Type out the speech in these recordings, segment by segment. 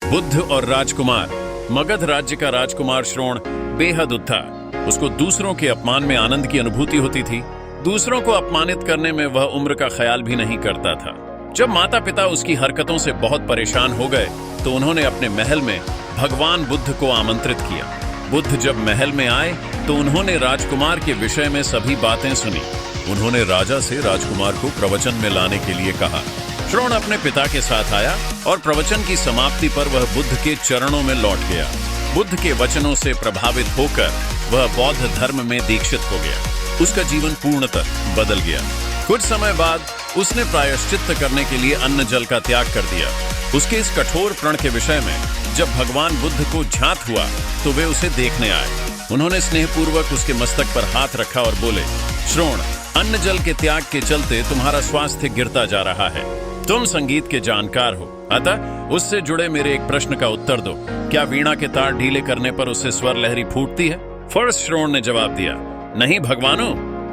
बुद्ध और राजकुमार। मगध राज्य का राजकुमार श्रोण बेहद उद्धा। उसको दूसरों के अपमान में आनंद की अनुभूति होती थी। दूसरों को अपमानित करने में वह उम्र का ख्याल भी नहीं करता था। जब माता पिता उसकी हरकतों से बहुत परेशान हो गए तो उन्होंने अपने महल में भगवान बुद्ध को आमंत्रित किया। बुद्ध जब महल में आए तो उन्होंने राजकुमार के विषय में सभी बातें सुनी। उन्होंने राजा से राजकुमार को प्रवचन में लाने के लिए कहा। श्रोण अपने पिता के साथ आया और प्रवचन की समाप्ति पर वह बुद्ध के चरणों में लौट गया। बुद्ध के वचनों से प्रभावित होकर वह बौद्ध धर्म में दीक्षित हो गया। उसका जीवन पूर्णतः बदल गया। कुछ समय बाद उसने प्रायश्चित्त करने के लिए अन्न जल का त्याग कर दिया। उसके इस कठोर प्रण के विषय में जब भगवान बुद्ध को झांत हुआ तो वे उसे देखने आए। उन्होंने स्नेहपूर्वक उसके मस्तक पर हाथ रखा और बोले, श्रोण, अन्न जल के त्याग के चलते तुम्हारा स्वास्थ्य गिरता जा रहा है। तुम संगीत के जानकार हो, अतः उससे जुड़े मेरे एक प्रश्न का उत्तर दो। क्या वीणा के तार ढीले करने पर उससे स्वर लहरी फूटती है? फर्स्ट श्रोण ने जवाब दिया, नहीं भगवानो।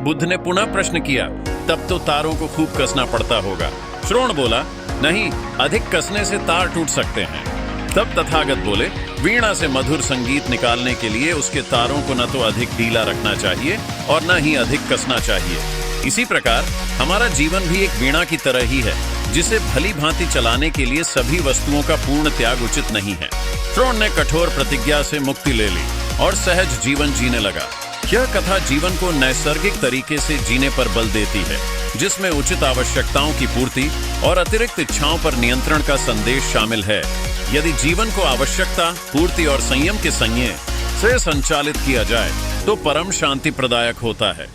बुद्ध ने पुनः प्रश्न किया, तब तो तारों को खूब कसना पड़ता होगा। श्रोण बोला, नहीं, अधिक कसने से तार टूट सकते हैं। तब तथागत बोले, वीणा से मधुर संगीत निकालने के लिए उसके तारों को न तो अधिक ढीला रखना चाहिए और न ही अधिक कसना चाहिए। इसी प्रकार हमारा जीवन भी एक वीणा की तरह ही है, जिसे भली भांति चलाने के लिए सभी वस्तुओं का पूर्ण त्याग उचित नहीं है। श्रोण ने कठोर प्रतिज्ञा से मुक्ति ले ली और सहज जीवन जीने लगा। यह कथा जीवन को नैसर्गिक तरीके से जीने पर बल देती है, जिसमें उचित आवश्यकताओं की पूर्ति और अतिरिक्त इच्छाओं पर नियंत्रण का संदेश शामिल है। यदि जीवन को आवश्यकता, पूर्ति और संयम के संज्ञे से संचालित किया जाए तो परम शांति प्रदायक होता है।